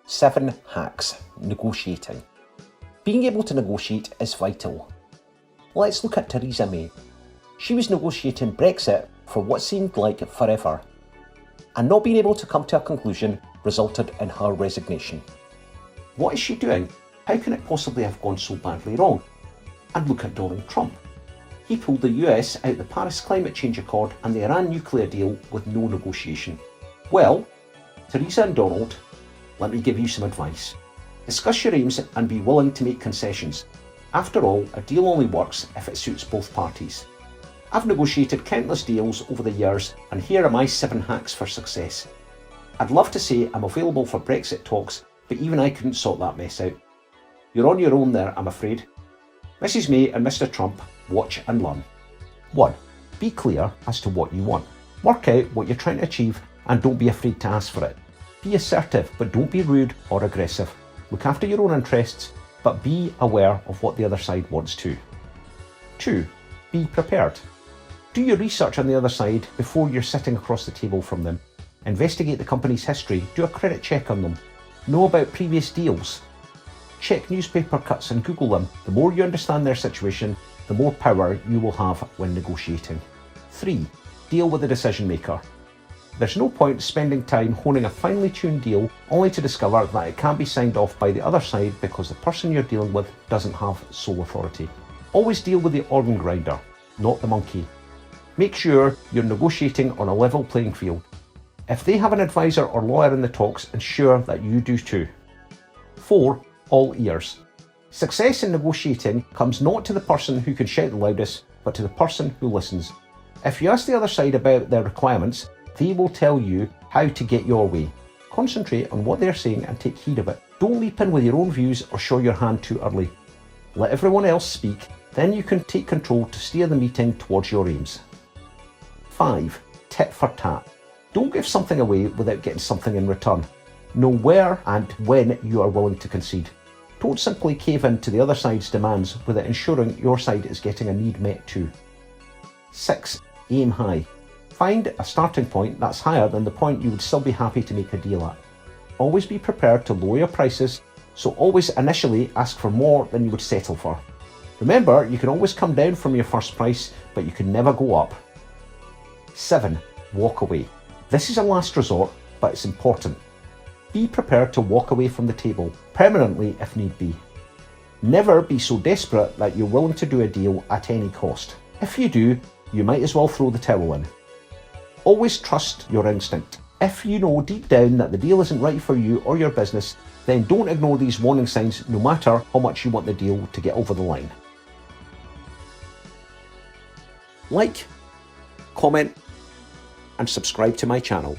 7 hacks negotiating. Being able to negotiate is vital. Let's look at Theresa May. She was negotiating Brexit for what seemed like forever, and not being able to come to a conclusion resulted in her resignation. What is she doing? How can it possibly have gone so badly wrong? And look at Donald Trump. He pulled the US out the Paris Climate Change Accord and the Iran nuclear deal with no negotiation. Well, Theresa and Donald, let me give you some advice. Discuss your aims and be willing to make concessions. After all, a deal only works if it suits both parties. I've negotiated countless deals over the years, and here are my 7 hacks for success. I'd love to say I'm available for Brexit talks, but even I couldn't sort that mess out. You're on your own there, I'm afraid. Mrs May and Mr Trump, watch and learn. 1. Be clear as to what you want. Work out what you're trying to achieve and don't be afraid to ask for it. Be assertive, but don't be rude or aggressive. Look after your own interests, but be aware of what the other side wants too. 2. Be prepared. Do your research on the other side before you're sitting across the table from them. Investigate the company's history, do a credit check on them. Know about previous deals. Check newspaper cuts and Google them. The more you understand their situation, the more power you will have when negotiating. 3. Deal with the decision maker. There's no point spending time honing a finely tuned deal only to discover that it can't be signed off by the other side because the person you're dealing with doesn't have sole authority. Always deal with the organ grinder, not the monkey. Make sure you're negotiating on a level playing field. If they have an advisor or lawyer in the talks, ensure that you do too. 4. All ears. Success in negotiating comes not to the person who can shout the loudest, but to the person who listens. If you ask the other side about their requirements, they will tell you how to get your way. Concentrate on what they're saying and take heed of it. Don't leap in with your own views or show your hand too early. Let everyone else speak, then you can take control to steer the meeting towards your aims. 5. Tit for tat. Don't give something away without getting something in return. Know where and when you are willing to concede. Don't simply cave in to the other side's demands without ensuring your side is getting a need met too. 6. Aim high. Find a starting point that's higher than the point you would still be happy to make a deal at. Always be prepared to lower your prices, so always initially ask for more than you would settle for. Remember, you can always come down from your first price, but you can never go up. 7. Walk away. This is a last resort, but it's important. Be prepared to walk away from the table, permanently if need be. Never be so desperate that you're willing to do a deal at any cost. If you do, you might as well throw the towel in. Always trust your instinct. If you know deep down that the deal isn't right for you or your business, then don't ignore these warning signs no matter how much you want the deal to get over the line. Like, comment, and subscribe to my channel.